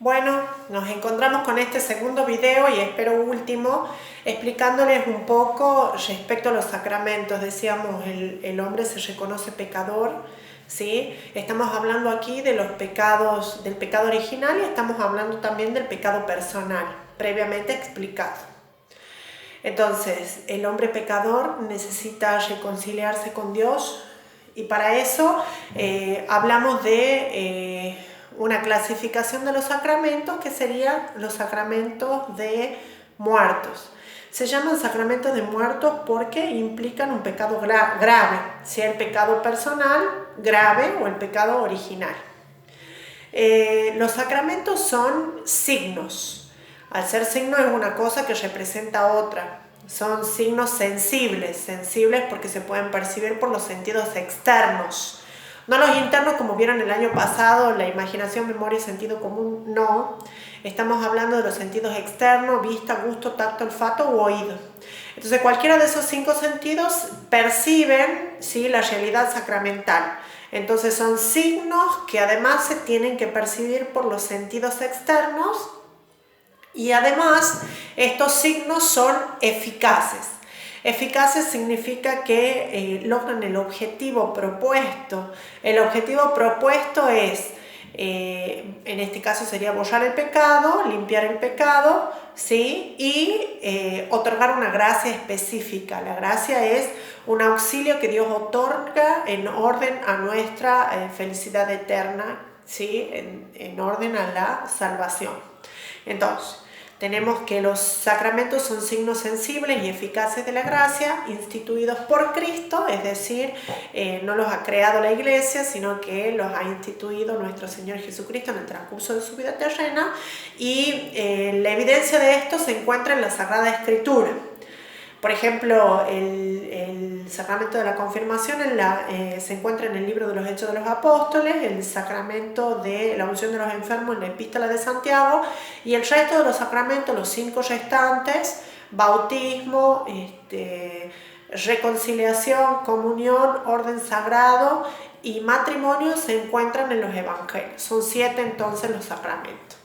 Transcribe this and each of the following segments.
Bueno, nos encontramos con este segundo video y espero último, explicándoles un poco respecto a los sacramentos. Decíamos, el hombre se reconoce pecador, ¿sí? Estamos hablando aquí de los pecados, del pecado original, y estamos hablando también del pecado personal, previamente explicado. Entonces, el hombre pecador necesita reconciliarse con Dios, y para eso hablamos de una clasificación de los sacramentos, que serían los sacramentos de muertos. Se llaman sacramentos de muertos porque implican un pecado grave, sea el pecado personal grave o el pecado original. Los sacramentos son signos. Al ser signo es una cosa que representa otra. Son signos sensibles porque se pueden percibir por los sentidos externos. No los internos, como vieron el año pasado, la imaginación, memoria y sentido común, no. Estamos hablando de los sentidos externos: vista, gusto, tacto, olfato u oído. Entonces, cualquiera de esos 5 sentidos perciben, ¿sí?, la realidad sacramental. Entonces, son signos que además se tienen que percibir por los sentidos externos, y además estos signos son eficaces. Eficaces significa que logran el objetivo propuesto. El objetivo propuesto es, en este caso sería borrar el pecado, limpiar el pecado, ¿sí?, y otorgar una gracia específica. La gracia es un auxilio que Dios otorga en orden a nuestra felicidad eterna, ¿sí?, en orden a la salvación. Entonces, tenemos que los sacramentos son signos sensibles y eficaces de la gracia, instituidos por Cristo, es decir, no los ha creado la Iglesia, sino que los ha instituido nuestro Señor Jesucristo en el transcurso de su vida terrena, y la evidencia de esto se encuentra en la Sagrada Escritura. Por ejemplo, el sacramento de la confirmación se encuentra en el libro de los Hechos de los Apóstoles, el sacramento de la unción de los enfermos en la Epístola de Santiago, y el resto de los sacramentos, los 5 restantes: bautismo, reconciliación, comunión, orden sagrado y matrimonio, se encuentran en los evangelios. Son 7 entonces los sacramentos.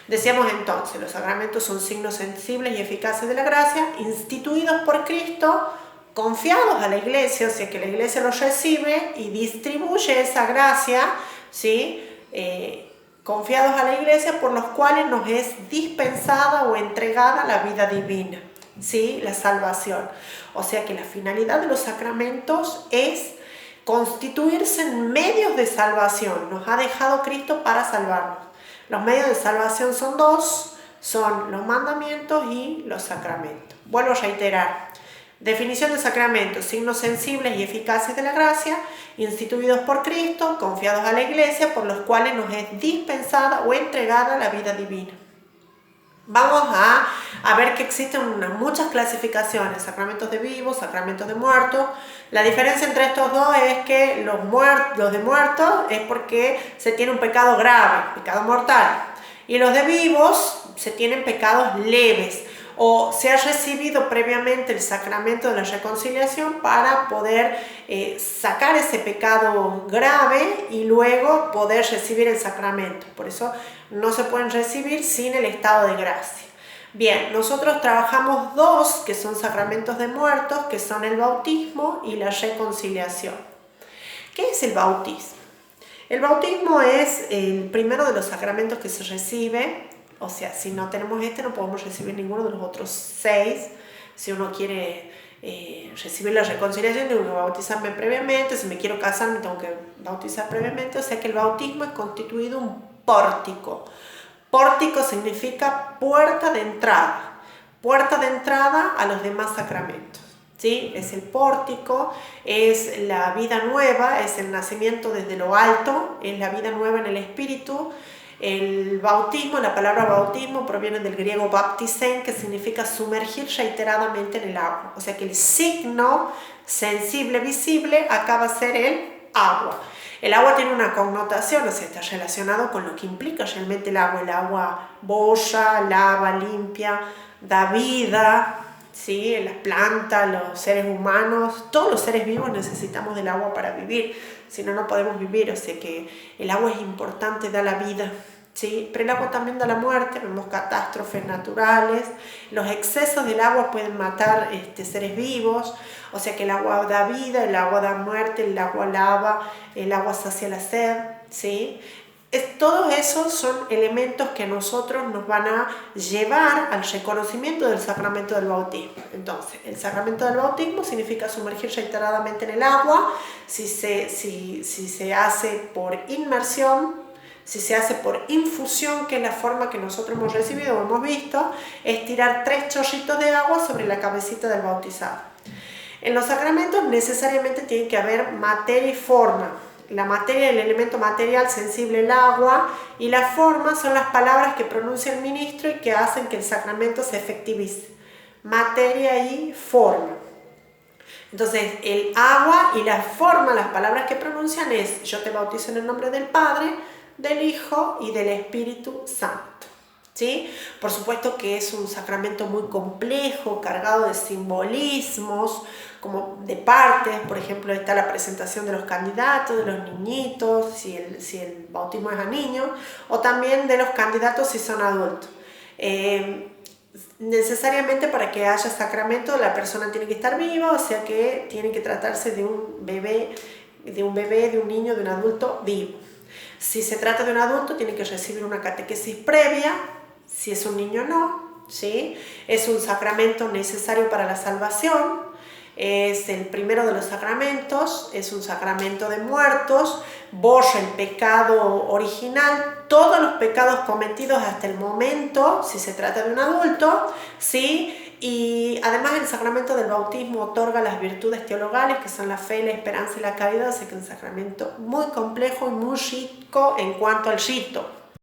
Decíamos entonces, los sacramentos son signos sensibles y eficaces de la gracia, instituidos por Cristo, confiados a la Iglesia, o sea que la Iglesia los recibe y distribuye esa gracia, ¿sí?, confiados a la Iglesia, por los cuales nos es dispensada o entregada la vida divina, ¿sí?, la salvación. O sea que la finalidad de los sacramentos es constituirse en medios de salvación. Nos ha dejado Cristo para salvarnos. Los medios de salvación son 2, son los mandamientos y los sacramentos. Vuelvo a reiterar: definición de sacramentos: signos sensibles y eficaces de la gracia, instituidos por Cristo, confiados a la Iglesia, por los cuales nos es dispensada o entregada la vida divina. Vamos a ver que existen muchas clasificaciones: sacramentos de vivos, sacramentos de muertos. La diferencia entre estos dos es que los de muertos es porque se tiene un pecado grave, pecado mortal, y los de vivos se tienen pecados leves, o se ha recibido previamente el sacramento de la reconciliación para poder sacar ese pecado grave y luego poder recibir el sacramento. Por eso no se pueden recibir sin el estado de gracia. Bien, nosotros trabajamos 2 que son sacramentos de muertos, que son el bautismo y la reconciliación. ¿Qué es el bautismo? El bautismo es el primero de los sacramentos que se recibe. O sea, si no tenemos no podemos recibir ninguno de los otros 6. Si uno quiere recibir la reconciliación, tengo que bautizarme previamente. Si me quiero casar, me tengo que bautizar previamente. O sea que el bautismo es constituido un pórtico. Pórtico significa puerta de entrada a los demás sacramentos, ¿sí? Es el pórtico, es la vida nueva, es el nacimiento desde lo alto, es la vida nueva en el espíritu. El bautismo, la palabra bautismo proviene del griego baptisen, que significa sumergir reiteradamente en el agua. O sea que el signo sensible, visible, acá va a ser el agua. El agua tiene una connotación, o sea, está relacionado con lo que implica realmente el agua. El agua bolla, lava, limpia, da vida, ¿sí? Las plantas, los seres humanos, todos los seres vivos necesitamos del agua para vivir. Si no, no podemos vivir. O sea que el agua es importante, da la vida. ¿sí? Pero el agua también da la muerte, vemos catástrofes naturales, los excesos del agua pueden matar seres vivos, o sea que el agua da vida, el agua da muerte, el agua lava, el agua sacia la sed, ¿sí? Todos esos son elementos que a nosotros nos van a llevar al reconocimiento del sacramento del bautismo. Entonces, el sacramento del bautismo significa sumergir reiteradamente en el agua. Si se hace por inmersión, si se hace por infusión, que es la forma que nosotros hemos recibido o hemos visto, es tirar 3 chorritos de agua sobre la cabecita del bautizado. En los sacramentos necesariamente tiene que haber materia y forma. La materia, el elemento material sensible, el agua, y la forma son las palabras que pronuncia el ministro y que hacen que el sacramento se efectivice. Materia y forma. Entonces, el agua y la forma, las palabras que pronuncian es: yo te bautizo en el nombre del Padre, del Hijo y del Espíritu Santo. ¿Sí? Por supuesto que es un sacramento muy complejo, cargado de simbolismos, como de partes. Por ejemplo, está la presentación de los candidatos, de los niñitos, si el bautismo es a niños, o también de los candidatos si son adultos. Necesariamente para que haya sacramento la persona tiene que estar viva, o sea que tiene que tratarse de un bebé, de un niño, de un adulto vivo. Si se trata de un adulto, tiene que recibir una catequesis previa. Si es un niño, no, ¿sí? Es un sacramento necesario para la salvación, es el primero de los sacramentos, es un sacramento de muertos, borra el pecado original, todos los pecados cometidos hasta el momento, si se trata de un adulto, ¿sí? Y además el sacramento del bautismo otorga las virtudes teologales, que son la fe, la esperanza y la caridad, así que es un sacramento muy complejo y muy rico en cuanto al rito.